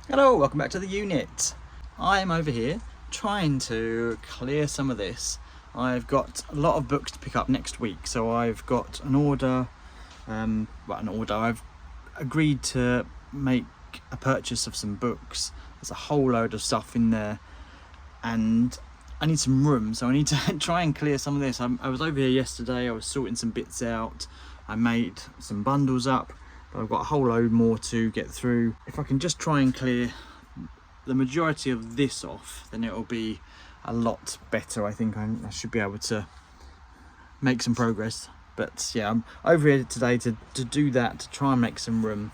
Hello, welcome back to the unit. I'm over here trying to clear some of this. I've got a lot of books to pick up next week, so I've got an order. I've agreed to make a purchase of some books. There's a whole load of stuff in there, and I need some room, so I need to try and clear some of this. I was over here yesterday. I was sorting some bits out. I made some bundles up. I've got a whole load more to get through. If I can just try and clear the majority of this off, then it'll be a lot better. I think I should be able to make some progress. But yeah, I'm over here today to do that, to try and make some room.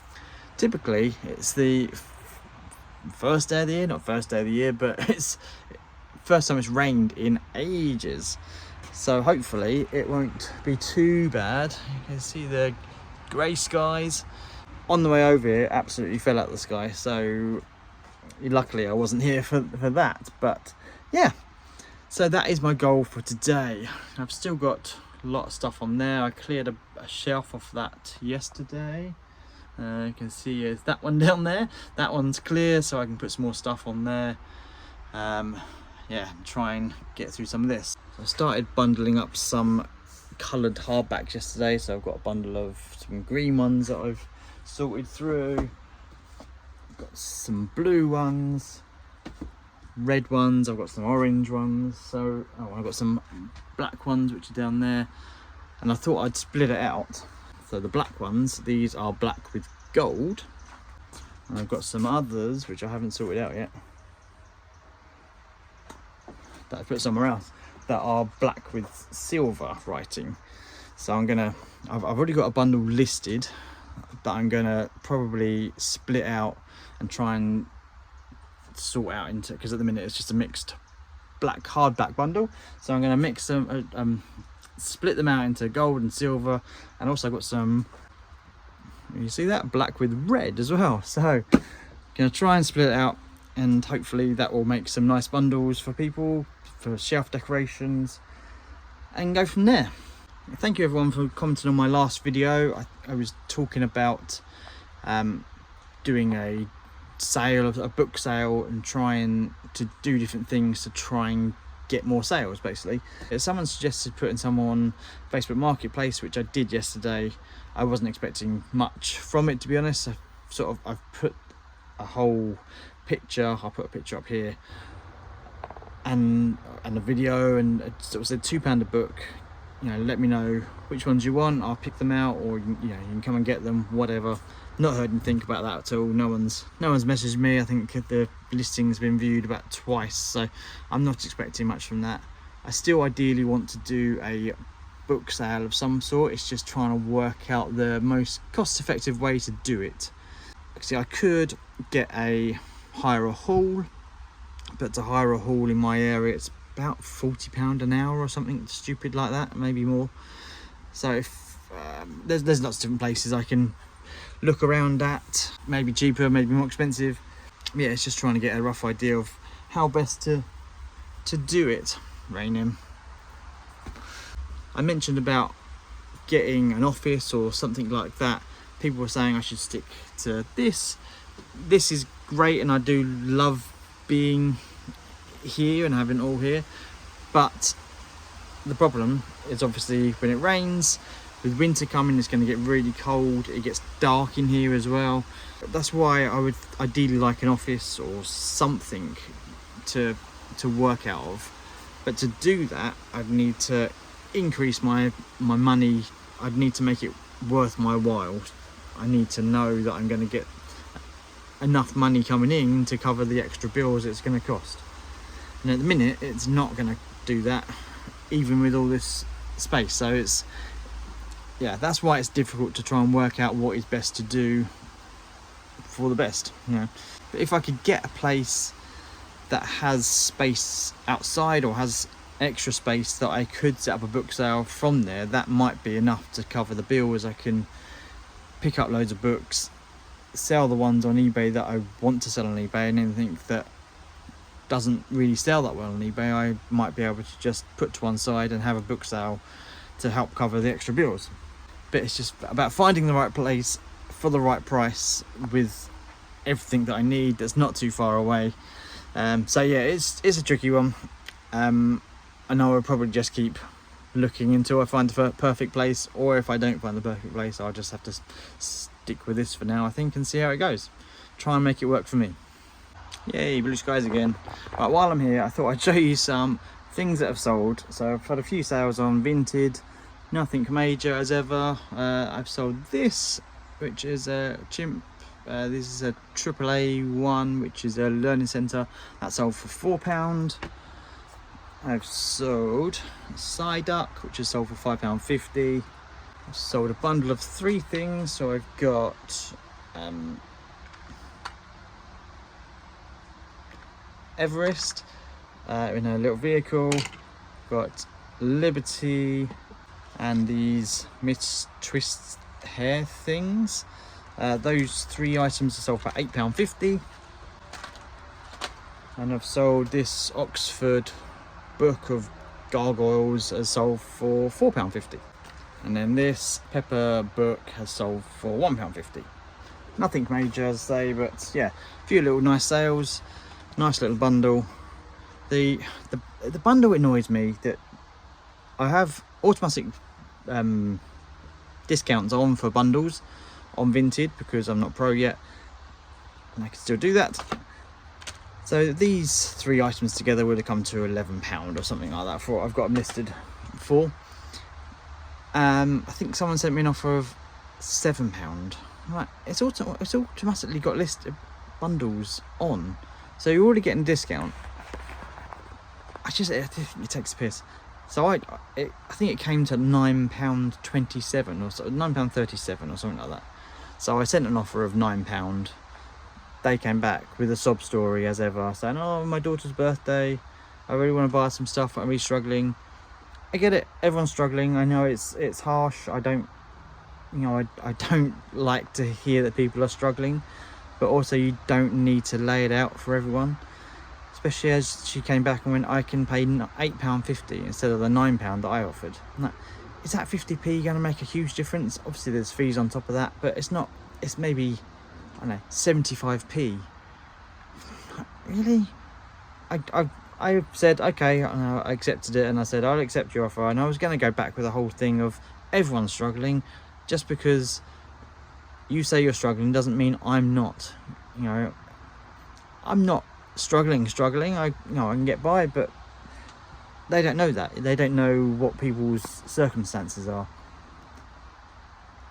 Typically, it's the first day of the year, not first day of the year, but it's first time it's rained in ages. So hopefully it won't be too bad. You can see the grey skies. On the way over here, absolutely fell out of the sky, so luckily I wasn't here for that. But yeah, so that is my goal for today. I've still got a lot of stuff on there. I cleared a shelf off that yesterday. You can see there's that one down there. That one's clear, so I can put some more stuff on there. Yeah, try and get through some of this. I started bundling up some coloured hardbacks yesterday, so I've got a bundle of some green ones that I've sorted through. I've got some blue ones, red ones, I've got some orange ones, so I've got some black ones which are down there, and I thought I'd split it out. So the black ones, these are black with gold, and I've got some others which I haven't sorted out yet that I put somewhere else, that are black with silver writing. So I've already got a bundle listed that I'm gonna probably split out and try and sort out into, because at the minute it's just a mixed black hardback bundle. So I'm gonna mix them, split them out into gold and silver, and also got some, you see that, black with red as well. So gonna try and split it out, and hopefully that will make some nice bundles for people, for shelf decorations, and go from there. Thank you everyone for commenting on my last video. I was talking about doing a sale, a book sale, and trying to do different things to try and get more sales basically. Someone suggested putting some on Facebook Marketplace, which I did yesterday. I wasn't expecting much from it, to be honest. I've put a whole picture, I'll put a picture up here, and a video, and it was a £2 a book. You know, let me know which ones you want, I'll pick them out, or you can come and get them, whatever. Not heard anything about that at all. No one's messaged me. I think the listing's been viewed about twice, so I'm not expecting much from that. I still ideally want to do a book sale of some sort. It's just trying to work out the most cost-effective way to do it. See, I could hire a hall, but to hire a hall in my area, it's about £40 an hour or something stupid like that, maybe more. So if there's lots of different places I can look around at, maybe cheaper, maybe more expensive. Yeah, it's just trying to get a rough idea of how best to do it. Raining. I mentioned about getting an office or something like that. People were saying I should stick to this. This is great, and I do love being here and having it all here, but the problem is obviously when it rains, with winter coming, it's going to get really cold. It gets dark in here as well. That's why I would ideally like an office or something to work out of. But to do that, I'd need to increase my money. I'd need to make it worth my while. I need to know that I'm going to get enough money coming in to cover the extra bills it's going to cost. And at the minute, it's not going to do that, even with all this space. So that's why it's difficult to try and work out what is best to do for the best. But if I could get a place that has space outside, or has extra space that I could set up a book sale from there, that might be enough to cover the bills. I can pick up loads of books, sell the ones on eBay that I want to sell on eBay, and anything that doesn't really sell that well on eBay, I might be able to just put to one side and have a book sale to help cover the extra bills. But it's just about finding the right place for the right price with everything that I need that's not too far away. So yeah, it's a tricky one. I know I'll probably just keep looking until I find the perfect place, or if I don't find the perfect place, I'll just have to stick with this for now, I think, and see how it goes. Try and make it work for me. Yay, blue skies again. Right, while I'm here, I thought I'd show you some things that have sold. So I've had a few sales on Vinted, nothing major as ever. I've sold this, which is a chimp. This is a AAA one, which is a learning centre. That sold for £4. I've sold a Psyduck, which is sold for £5.50. I've sold a bundle of 3 things. So I've got Everest in a little vehicle, got Liberty, and these mist twist hair things. Those 3 items are sold for £8.50. And I've sold this Oxford book of gargoyles has sold for £4.50. And then this pepper book has sold for £1.50. Nothing major, as I say, but yeah, a few little nice sales. Nice little bundle. The bundle annoys me that I have automatic discounts on for bundles on Vinted because I'm not pro yet, and I can still do that. So these 3 items together would have come to £11 or something like that for what I've got them listed for. I think someone sent me an offer of £7. Right, it's automatically got listed bundles on, so you're already getting a discount. I think it takes a piss. So I think it came to £9.27 or so, £9.37 or something like that. So I sent an offer of £9. They came back with a sob story as ever, saying, "Oh, my daughter's birthday. I really want to buy some stuff. I'm really struggling." I get it. Everyone's struggling. I know it's harsh. I don't like to hear that people are struggling, but also you don't need to lay it out for everyone. Especially as she came back and went, "I can pay £8.50 instead of the £9 that I offered." I'm like, is that 50p going to make a huge difference? Obviously there's fees on top of that, but it's not. It's maybe, I don't know, 75p. Really? I said okay, I accepted it, and I said I'll accept your offer, and I was going to go back with the whole thing of everyone's struggling. Just because you say you're struggling doesn't mean I'm not. I'm not struggling. I can get by, but they don't know that. They don't know what people's circumstances are.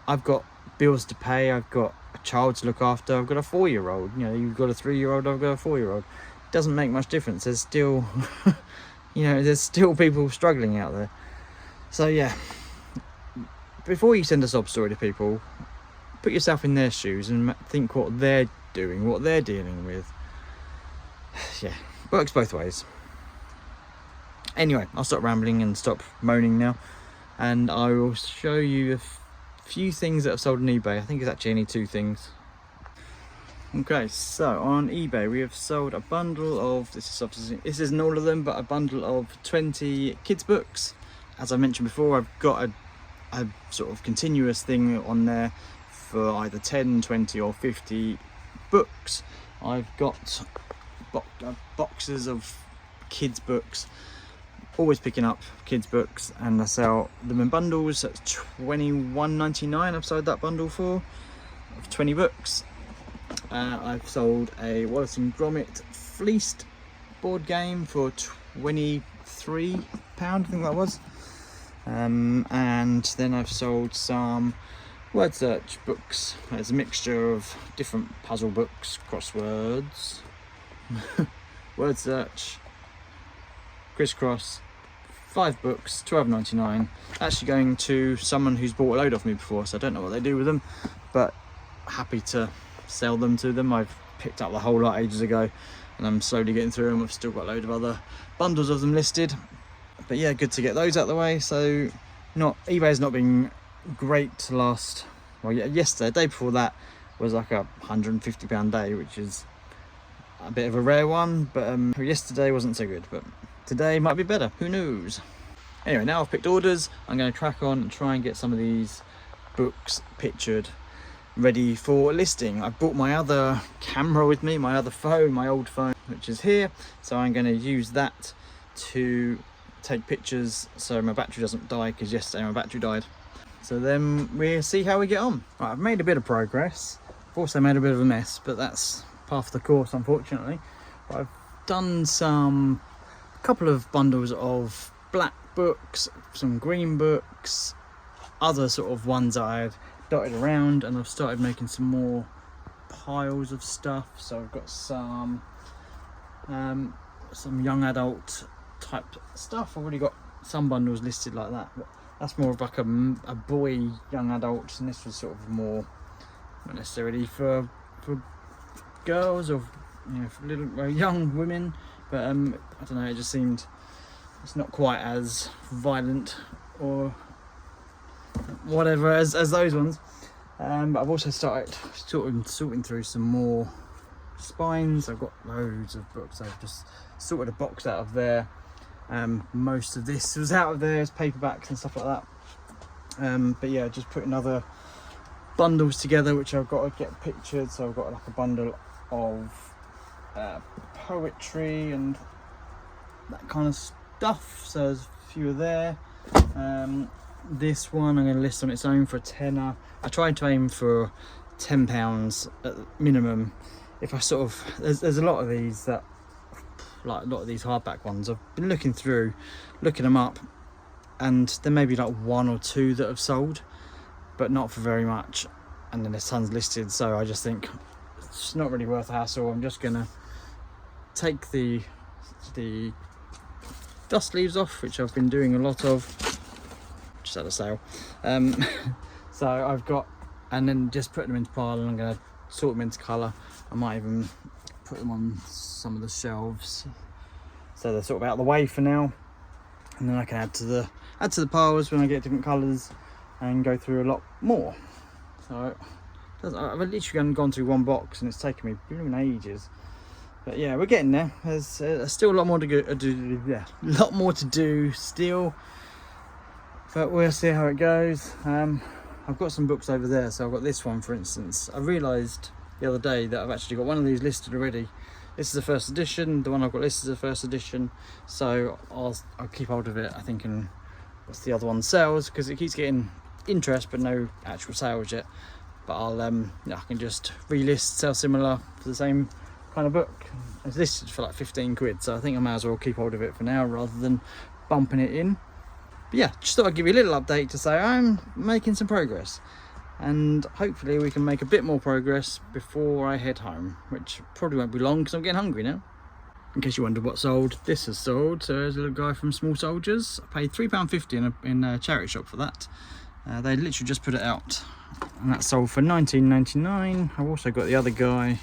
I've got bills to pay. I've got a child to look after. I've got a 4-year-old. You've got a 3-year-old. I've got a 4-year-old. It doesn't make much difference. There's still, there's still people struggling out there. So yeah, before you send a sob story to people, put yourself in their shoes and think what they're doing, what they're dealing with. Yeah, works both ways. Anyway, I'll stop rambling and stop moaning now, and I will show you a few things that I've sold on eBay. I think it's actually only 2 things. Okay, so on eBay we have sold a bundle of, this isn't all of them, but a bundle of 20 kids books. As I mentioned before, I've got a sort of continuous thing on there for either 10, 20 or 50 books. I've got boxes of kids books, always picking up kids books, and I sell them in bundles. That's £21.99 I've sold that bundle for, of 20 books. I've sold a Wallace and Gromit Fleeced board game for £23, I think that was. And then I've sold some word search books. There's a mixture of different puzzle books, crosswords, word search, crisscross. 5 books, £12.99. Actually going to someone who's bought a load off me before, so I don't know what they do with them, but happy to sell them to them. I've picked up the whole lot ages ago, and I'm slowly getting through them. I've still got a load of other bundles of them listed, but yeah, good to get those out of the way. So eBay's not been great to last. Well, yeah, yesterday, the day before that was like a £150 day, which is a bit of a rare one, but yesterday wasn't so good, but today might be better, who knows. Anyway, now I've picked orders, I'm going to crack on and try and get some of these books pictured. ready for listing. I brought my other camera with me, my other phone, my old phone, which is here, so I'm going to use that to take pictures so my battery doesn't die, because yesterday my battery died. So then we'll see how we get on. Right, I've made a bit of progress. I've also made a bit of a mess, but that's part of the course, unfortunately. But I've done a couple of bundles of black books, some green books, other sort of ones I had dotted around, and I've started making some more piles of stuff. So I've got some young adult type stuff. I've already got some bundles listed like that, but that's more of like a boy young adult, and this was sort of more not necessarily for girls, or you know, for little young women, but I don't know, it just seemed it's not quite as violent or whatever as those ones. But I've also started sorting through some more spines. I've got loads of books. I've just sorted a box out of there. Most of this was out of there as paperbacks and stuff like that. But yeah, just putting other bundles together, which I've got to get pictured. So I've got like a bundle of poetry and that kind of stuff. So there's a few there. This one I'm going to list on its own for a tenner. I tried to aim for £10 at the minimum. If I sort of there's a lot of these that, like a lot of these hardback ones, I've been looking them up, and there may be like one or two that have sold, but not for very much, and then there's tons listed. So I just think it's not really worth the hassle. I'm just gonna take the dust leaves off, which I've been doing a lot of, just had a sale. So I've got, and then just put them into pile, and I'm gonna sort them into colour. I might even put them on some of the shelves, so they're sort of out of the way for now, and then I can add to the piles when I get different colours and go through a lot more. So I've literally gone through one box, and it's taken me ages. But yeah, we're getting there. There's still a lot more to do. Yeah, a lot more to do still, but we'll see how it goes. I've got some books over there. So I've got this one, for instance. I realised the other day that I've actually got one of these listed already. This is the first edition. The one I've got listed is the first edition. So I'll keep hold of it, I think, and what's the other one sells, because it keeps getting interest but no actual sales yet. But I can just relist, sell similar for the same kind of book. It's listed for like 15 quid, so I think I might as well keep hold of it for now rather than bumping it in. But yeah, just thought I'd give you a little update to say I'm making some progress, and hopefully we can make a bit more progress before I head home, which probably won't be long because I'm getting hungry now. In case you wondered what sold, this has sold. So there's a little guy from Small Soldiers. I paid £3.50 in a charity shop for that. They literally just put it out, and that sold for £19.99. I've also got the other guy.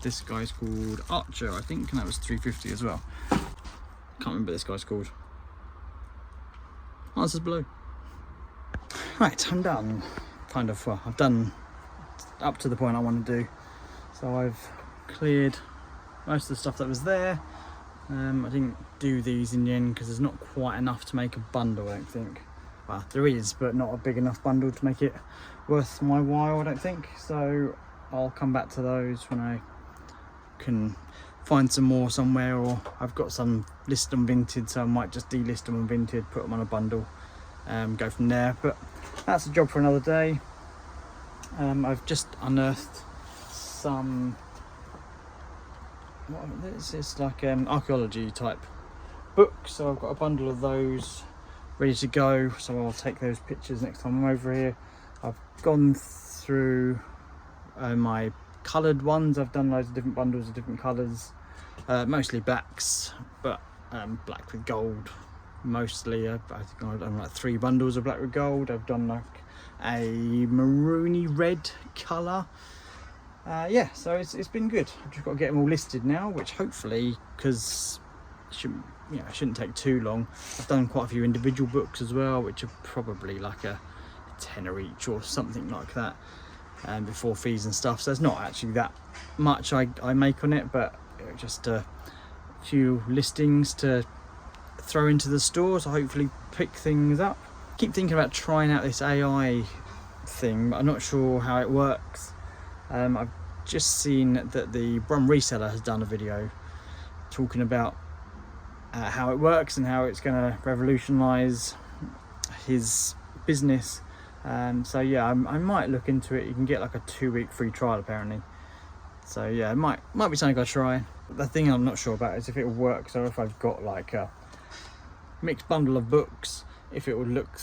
This guy's called Archer, I think, and that was £3.50 as well. Can't remember what this guy's called. Answers below. Right, I'm done. Kind of. Well, I've done up to the point I want to do. So I've cleared most of the stuff that was there. I didn't do these in the end because there's not quite enough to make a bundle, I don't think. Well, there is, but not a big enough bundle to make it worth my while, I don't think. So I'll come back to those when I can find some more somewhere, or I've got some listed on Vinted, so I might just delist them on Vinted, put them on a bundle, go from there. But that's a job for another day. I've just unearthed some, it's like archaeology type books, so I've got a bundle of those ready to go, so I'll take those pictures next time I'm over here. I've gone through my coloured ones. I've done loads of different bundles of different colours, mostly blacks, but black with gold mostly. I think I've done like 3 bundles of black with gold. I've done like a maroony red colour. Yeah, so it's been good. I've just got to get them all listed now, which hopefully, because it shouldn't take too long. I've done quite a few individual books as well, which are probably like a tenner each or something like that, before fees and stuff. So there's not actually that much I make on it, but just a few listings to throw into the store to hopefully pick things up. Keep thinking about trying out this AI thing, but I'm not sure how it works. I've just seen that the reseller has done a video talking about how it works and how it's going to revolutionize his business. So yeah, I might look into it. You can get like a 2-week free trial apparently. So yeah, it might be something I'll try. The thing I'm not sure about is if it works, or if I've got like a mixed bundle of books, if it would look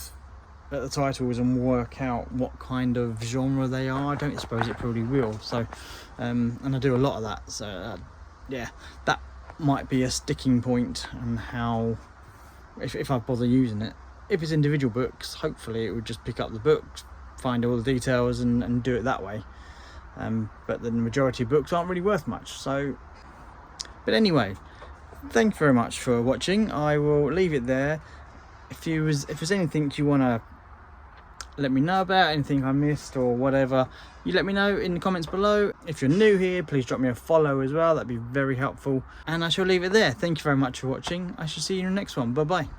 at the titles and work out what kind of genre they are. I don't suppose it probably will. So and I do a lot of that, so yeah, that might be a sticking point, and how if I bother using it. If it's individual books, hopefully it would just pick up the books, find all the details and do it that way. But the majority of books aren't really worth much. So, but anyway, thank you very much for watching. I will leave it there. If there's anything you want to let me know about, anything I missed or whatever, you let me know in the comments below. If you're new here, please drop me a follow as well. That'd be very helpful. And I shall leave it there. Thank you very much for watching. I shall see you in the next one. Bye bye.